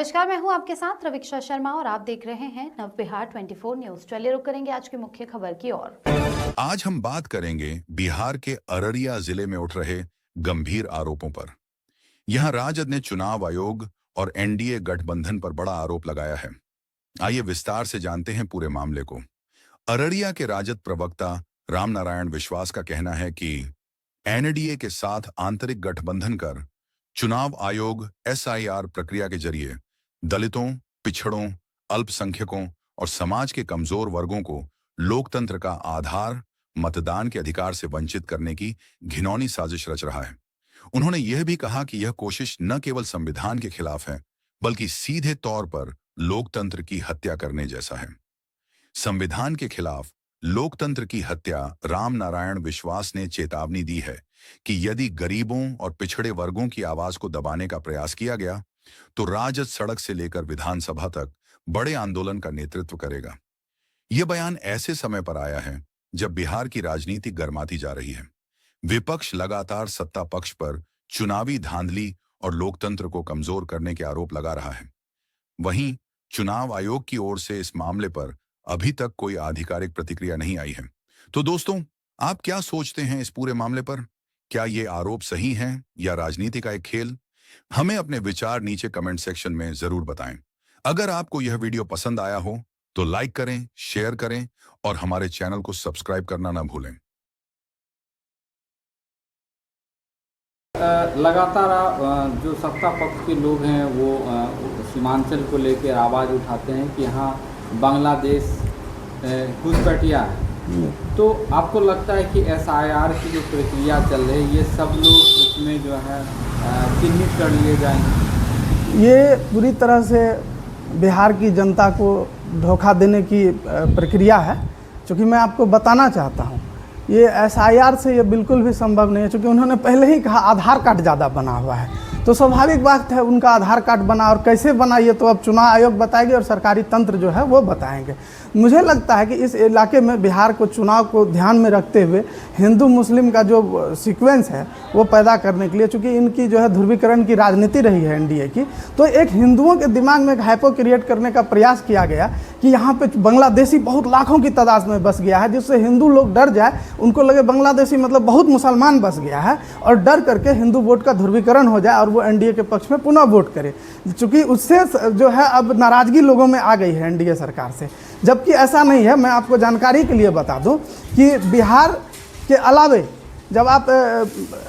नमस्कार, मैं हूं आपके साथ रविक्षा शर्मा और आप देख रहे हैं नव बिहार 24 न्यूज। चलिए रुक करेंगे आज की मुख्य खबर की ओर। आज हम बात करेंगे बिहार के अररिया जिले में उठ रहे गंभीर आरोपों पर। यहां राजद ने चुनाव आयोग और एनडीए गठबंधन पर बड़ा आरोप लगाया है। आइए विस्तार से जानते हैं पूरे मामले को। अररिया के राजद प्रवक्ता रामनारायण विश्वास का कहना है कि एनडीए के साथ आंतरिक गठबंधन कर चुनाव आयोग एसआईआर प्रक्रिया के जरिए दलितों, पिछड़ों, अल्पसंख्यकों और समाज के कमजोर वर्गों को लोकतंत्र का आधार मतदान के अधिकार से वंचित करने की घिनौनी साजिश रच रहा है। उन्होंने यह भी कहा कि यह कोशिश न केवल संविधान के खिलाफ है, बल्कि सीधे तौर पर लोकतंत्र की हत्या करने जैसा है। संविधान के खिलाफ लोकतंत्र की हत्या। रामनारायण विश्वास ने चेतावनी दी है कि यदि गरीबों और पिछड़े वर्गों की आवाज को दबाने का प्रयास किया गया तो राजद सड़क से लेकर विधानसभा तक बड़े आंदोलन का नेतृत्व करेगा। यह बयान ऐसे समय पर आया है जब बिहार की राजनीति गर्माती जा रही है। विपक्ष लगातार सत्ता पक्ष पर चुनावी धांधली और लोकतंत्र को कमजोर करने के आरोप लगा रहा है। वहीं चुनाव आयोग की ओर से इस मामले पर अभी तक कोई आधिकारिक प्रतिक्रिया नहीं आई है। तो दोस्तों, आप क्या सोचते हैं इस पूरे मामले पर? क्या ये आरोप सही हैं या राजनीति का एक खेल? हमें अपने विचार नीचे कमेंट सेक्शन में जरूर बताएं। अगर आपको यह वीडियो पसंद आया हो तो लाइक करें, शेयर करें और हमारे चैनल को सब्सक्राइब करना ना भूलें। लगातार जो सत्ता पक्ष के लोग हैं वो सीमांचल को लेकर आवाज़ उठाते हैं कि यहाँ बांग्लादेश घुसपैठिया है। तो आपको लगता है कि एसआईआर की जो प्रक्रिया चल रही है ये सब लोग उसमें जो है चिन्हित कर लिए जाएंगे? ये पूरी तरह से बिहार की जनता को धोखा देने की प्रक्रिया है। क्योंकि मैं आपको बताना चाहता हूँ ये एसआईआर से ये बिल्कुल भी संभव नहीं है। क्योंकि उन्होंने पहले ही कहा आधार कार्ड ज़्यादा बना हुआ है, तो स्वाभाविक बात है उनका आधार कार्ड बना, और कैसे बना ये तो अब चुनाव आयोग बताएंगे और सरकारी तंत्र जो है वो बताएंगे। मुझे लगता है कि इस इलाके में बिहार को चुनाव को ध्यान में रखते हुए हिंदू मुस्लिम का जो सीक्वेंस है वो पैदा करने के लिए, चूँकि इनकी जो है ध्रुवीकरण की राजनीति रही है एनडीए की, तो एक हिंदुओं के दिमाग में हाइपो क्रिएट करने का प्रयास किया गया कि यहाँ पे बांग्लादेशी बहुत लाखों की तादाद में बस गया है, जिससे हिंदू लोग डर जाए, उनको लगे बांग्लादेशी मतलब बहुत मुसलमान बस गया है, और डर करके हिंदू वोट का ध्रुवीकरण हो जाए और वो एनडीए के पक्ष में पुनः वोट करे। चूँकि उससे जो है अब नाराज़गी लोगों में आ गई है एनडीए सरकार से, जबकि ऐसा नहीं है। मैं आपको जानकारी के लिए बता दूं कि बिहार के अलावे जब आप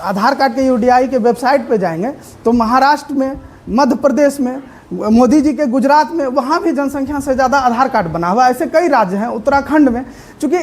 आधार कार्ड के यूडीआई के वेबसाइट पे जाएंगे तो महाराष्ट्र में, मध्य प्रदेश में, मोदी जी के गुजरात में, वहाँ भी जनसंख्या से ज़्यादा आधार कार्ड बना हुआ। ऐसे कई राज्य हैं, उत्तराखंड में। चूँकि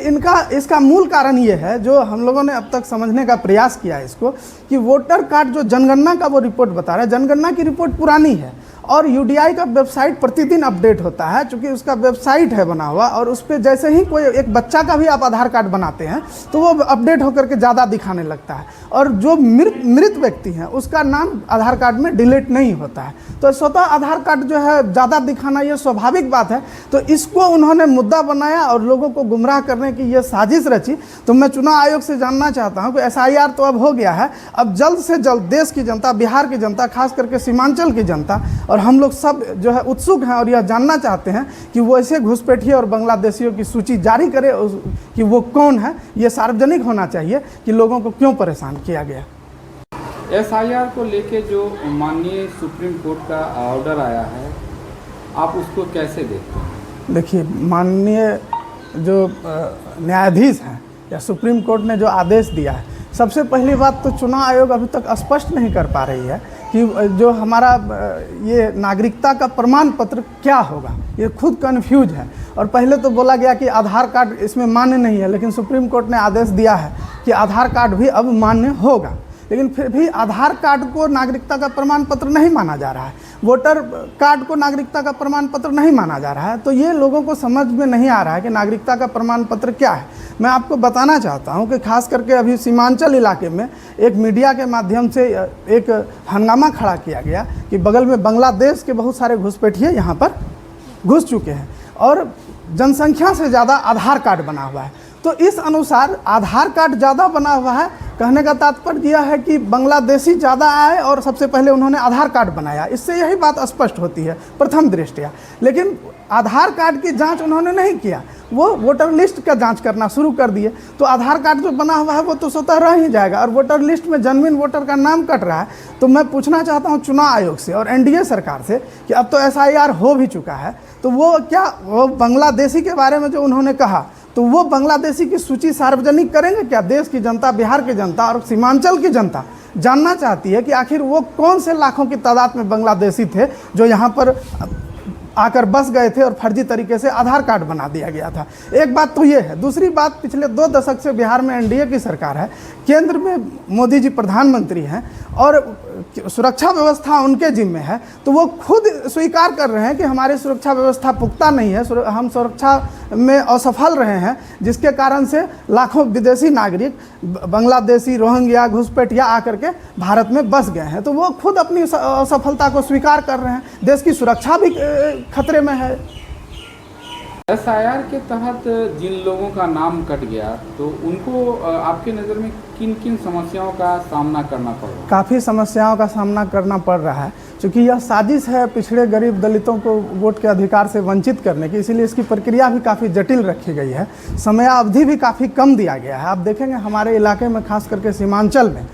इसका मूल कारण ये है जो हम लोगों ने अब तक समझने का प्रयास किया है इसको, कि वोटर कार्ड जो जनगणना का वो रिपोर्ट बता रहा है, जनगणना की रिपोर्ट पुरानी है और यूडीआई का वेबसाइट प्रतिदिन अपडेट होता है। चूँकि उसका वेबसाइट है बना हुआ, और उस पर जैसे ही कोई एक बच्चा का भी आप आधार कार्ड बनाते हैं तो वो अपडेट होकर के ज़्यादा दिखाने लगता है, और जो मृत व्यक्ति हैं उसका नाम आधार कार्ड में डिलीट नहीं होता है। तो स्वतः आधार कार्ड जो है ज़्यादा दिखाना ये स्वाभाविक बात है। तो इसको उन्होंने मुद्दा बनाया और लोगों को गुमराह करने की ये साजिश रची। तो मैं चुनाव आयोग से जानना चाहता हूँ कि एसआईआर तो अब हो गया है, अब जल्द से जल्द देश की जनता, बिहार की जनता, खास करके सीमांचल की जनता और हम लोग सब जो है उत्सुक हैं और यह जानना चाहते हैं कि वो ऐसे घुसपैठिए और बांग्लादेशियों की सूची जारी करे कि वो कौन है। ये सार्वजनिक होना चाहिए कि लोगों को क्यों परेशान किया गया। एसआईआर को लेके जो माननीय सुप्रीम कोर्ट का ऑर्डर आया है, आप उसको कैसे देखते हैं? देखिए, माननीय जो न्यायाधीश हैं या सुप्रीम कोर्ट ने जो आदेश दिया है, सबसे पहली बात तो चुनाव आयोग अभी तक स्पष्ट नहीं कर पा रही है कि जो हमारा ये नागरिकता का प्रमाण पत्र क्या होगा। ये खुद कन्फ्यूज है। और पहले तो बोला गया कि आधार कार्ड इसमें मान्य नहीं है, लेकिन सुप्रीम कोर्ट ने आदेश दिया है कि आधार कार्ड भी अब मान्य होगा। लेकिन फिर भी आधार कार्ड को नागरिकता का प्रमाण पत्र नहीं माना जा रहा है, वोटर कार्ड को नागरिकता का प्रमाण पत्र नहीं माना जा रहा है। तो ये लोगों को समझ में नहीं आ रहा है कि नागरिकता का प्रमाण पत्र क्या है। मैं आपको बताना चाहता हूं कि खास करके अभी सीमांचल इलाके में एक मीडिया के माध्यम से एक हंगामा खड़ा किया गया कि बगल में बांग्लादेश के बहुत सारे घुसपैठिए यहाँ पर घुस चुके हैं और जनसंख्या से ज़्यादा आधार कार्ड बना हुआ है। तो इस अनुसार आधार कार्ड ज़्यादा बना हुआ है। कहने का तात्पर्य यह है कि बांग्लादेशी ज़्यादा आए और सबसे पहले उन्होंने आधार कार्ड बनाया। इससे यही बात स्पष्ट होती है प्रथम दृष्टया। लेकिन आधार कार्ड की जांच उन्होंने नहीं किया, वो वोटर लिस्ट का जांच करना शुरू कर दिए। तो आधार कार्ड जो बना हुआ है वो तो स्वतः रह ही जाएगा और वोटर लिस्ट में जेन्युइन वोटर का नाम कट रहा है। तो मैं पूछना चाहता हूँ चुनाव आयोग से और एनडीए सरकार से कि अब तो SIR हो भी चुका है, तो वो बांग्लादेशी के बारे में जो उन्होंने कहा, तो वो बांग्लादेशी की सूची सार्वजनिक करेंगे क्या? देश की जनता, बिहार की जनता और सीमांचल की जनता जानना चाहती है कि आखिर वो कौन से लाखों की तादाद में बांग्लादेशी थे जो यहाँ पर आकर बस गए थे और फर्जी तरीके से आधार कार्ड बना दिया गया था। एक बात तो ये है। दूसरी बात, पिछले 2 दशक से बिहार में एनडीए की सरकार है, केंद्र में मोदी जी प्रधानमंत्री हैं और सुरक्षा व्यवस्था उनके जिम्मे है। तो वो खुद स्वीकार कर रहे हैं कि हमारी सुरक्षा व्यवस्था पुख्ता नहीं है, हम सुरक्षा में असफल रहे हैं, जिसके कारण से लाखों विदेशी नागरिक बांग्लादेशी, रोहिंग्या, घुसपैठिया आकर के भारत में बस गए हैं। तो वो खुद अपनी असफलता को स्वीकार कर रहे हैं। देश की सुरक्षा भी खतरे में है। SIR के तहत जिन लोगों का नाम कट गया, तो उनको आपके नज़र में किन किन समस्याओं का सामना करना पड़ रहा है? काफ़ी समस्याओं का सामना करना पड़ रहा है, क्योंकि यह साजिश है पिछड़े गरीब दलितों को वोट के अधिकार से वंचित करने की। इसीलिए इसकी प्रक्रिया भी काफ़ी जटिल रखी गई है, समयावधि भी काफ़ी कम दिया गया है। आप देखेंगे हमारे इलाके में, खास करके सीमांचल में,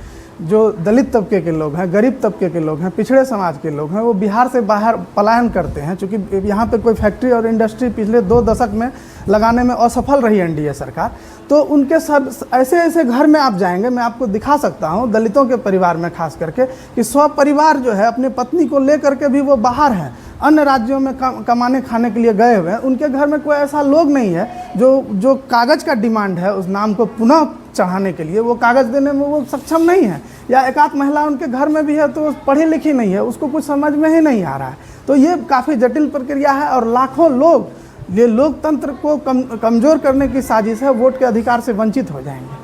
जो दलित तबके के लोग हैं, गरीब तबके के लोग हैं, पिछड़े समाज के लोग हैं, वो बिहार से बाहर पलायन करते हैं। क्योंकि यहाँ पे कोई फैक्ट्री और इंडस्ट्री पिछले 2 दशक में लगाने में असफल रही एनडीए सरकार। तो उनके सब ऐसे घर में आप जाएंगे, मैं आपको दिखा सकता हूँ, दलितों के परिवार में खास करके, कि परिवार जो है अपनी पत्नी को लेकर के भी वो बाहर हैं, अन्य राज्यों में कमाने खाने के लिए गए हुए हैं। उनके घर में कोई ऐसा लोग नहीं है जो कागज़ का डिमांड है उस नाम को पुनः चढ़ाने के लिए, वो कागज़ देने में वो सक्षम नहीं है। या एक आध महिला उनके घर में भी है तो पढ़ी लिखी नहीं है, उसको कुछ समझ में ही नहीं आ रहा है। तो ये काफ़ी जटिल प्रक्रिया है और लाखों लोग, ये लोकतंत्र को कमज़ोर करने की साजिश है, वोट के अधिकार से वंचित हो जाएंगे।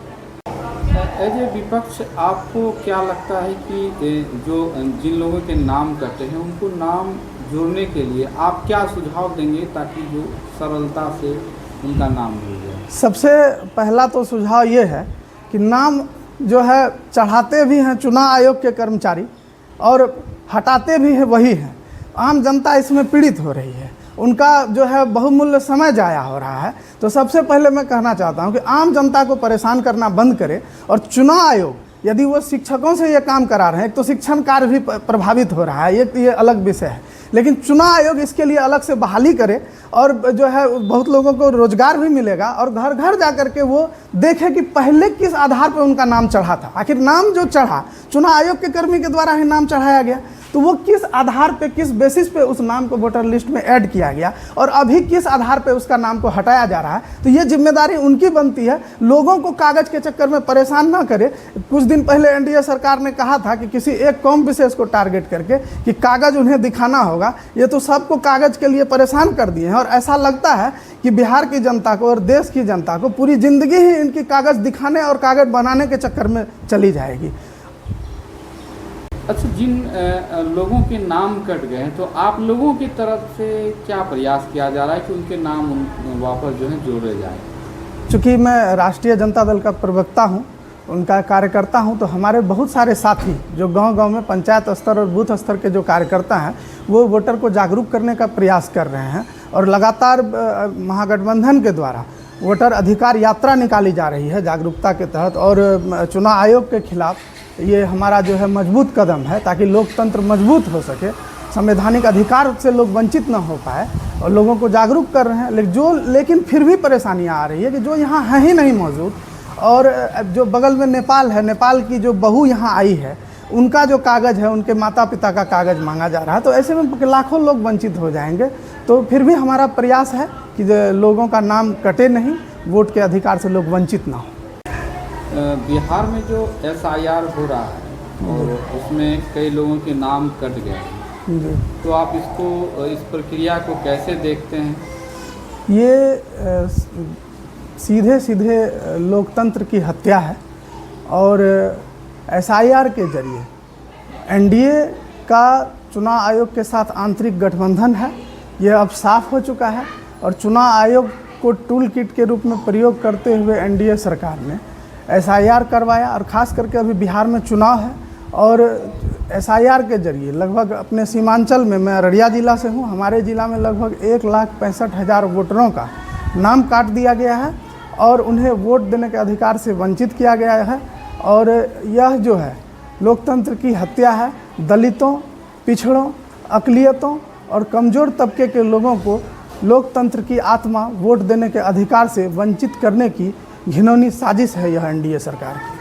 एज ए विपक्ष, आपको क्या लगता है कि जो जिन लोगों के नाम कटे हैं उनको नाम जोड़ने के लिए आप क्या सुझाव देंगे ताकि जो सरलता से उनका नाम मिल जाए? सबसे पहला तो सुझाव ये है कि नाम जो है चढ़ाते भी हैं चुनाव आयोग के कर्मचारी और हटाते भी हैं वही हैं। आम जनता इसमें पीड़ित हो रही है, उनका जो है बहुमूल्य समय जाया हो रहा है। तो सबसे पहले मैं कहना चाहता हूं कि आम जनता को परेशान करना बंद करे और चुनाव आयोग, यदि वो शिक्षकों से ये काम करा रहे हैं, एक तो शिक्षण कार्य भी प्रभावित हो रहा है, ये अलग विषय है, लेकिन चुनाव आयोग इसके लिए अलग से बहाली करे और जो है बहुत लोगों को रोजगार भी मिलेगा और घर घर जा कर के वो देखे कि पहले किस आधार पर उनका नाम चढ़ा था। आखिर नाम जो चढ़ा चुनाव आयोग के कर्मी के द्वारा ही नाम चढ़ाया गया, तो वो किस आधार पे, किस बेसिस पे उस नाम को वोटर लिस्ट में ऐड किया गया और अभी किस आधार पे उसका नाम को हटाया जा रहा है। तो ये जिम्मेदारी उनकी बनती है, लोगों को कागज़ के चक्कर में परेशान ना करे। कुछ दिन पहले एनडीए सरकार ने कहा था कि किसी एक कौम विशेष को टारगेट करके कि कागज़ उन्हें दिखाना होगा। ये तो सबको कागज़ के लिए परेशान कर दिए हैं और ऐसा लगता है कि बिहार की जनता को और देश की जनता को पूरी ज़िंदगी ही इनकी कागज़ दिखाने और कागज़ बनाने के चक्कर में चली जाएगी। अच्छा, जिन लोगों के नाम कट गए हैं, तो आप लोगों की तरफ से क्या प्रयास किया जा रहा है कि उनके नाम वापस जो है जोड़े जाए? चूँकि मैं राष्ट्रीय जनता दल का प्रवक्ता हूँ, उनका कार्यकर्ता हूँ, तो हमारे बहुत सारे साथी जो गांव-गांव में पंचायत स्तर और बूथ स्तर के जो कार्यकर्ता हैं, वो वोटर को जागरूक करने का प्रयास कर रहे हैं और लगातार महागठबंधन के द्वारा वोटर अधिकार यात्रा निकाली जा रही है जागरूकता के तहत। और चुनाव आयोग के खिलाफ ये हमारा जो है मजबूत कदम है ताकि लोकतंत्र मजबूत हो सके, संवैधानिक अधिकार से लोग वंचित न हो पाए और लोगों को जागरूक कर रहे हैं। लेकिन फिर भी परेशानियां आ रही है कि जो यहाँ है ही नहीं मौजूद, और जो बगल में नेपाल है, नेपाल की जो बहू यहाँ आई है, उनका जो कागज़ है, उनके माता पिता का कागज़ मांगा जा रहा है। तो ऐसे में लाखों लोग वंचित हो जाएंगे। तो फिर भी हमारा प्रयास है कि लोगों का नाम कटे नहीं, वोट के अधिकार से लोग वंचित ना हो। बिहार में जो SIR हो रहा है और उसमें कई लोगों के नाम कट गए हैं, तो आप इस प्रक्रिया को कैसे देखते हैं? ये सीधे सीधे लोकतंत्र की हत्या है और SIR के जरिए एनडीए का चुनाव आयोग के साथ आंतरिक गठबंधन है, ये अब साफ हो चुका है। और चुनाव आयोग को टूल किट के रूप में प्रयोग करते हुए एनडीए सरकार ने एसआईआर करवाया। और ख़ास करके अभी बिहार में चुनाव है और एसआईआर के जरिए लगभग अपने सीमांचल में, मैं अररिया ज़िला से हूँ, हमारे ज़िला में लगभग 1,65,000 वोटरों का नाम काट दिया गया है और उन्हें वोट देने के अधिकार से वंचित किया गया है। और यह जो है लोकतंत्र की हत्या है। दलितों, पिछड़ों, अक़लियतों और कमज़ोर तबके के लोगों को लोकतंत्र की आत्मा वोट देने के अधिकार से वंचित करने की घिनौनी साजिश है यह एनडीए सरकार की।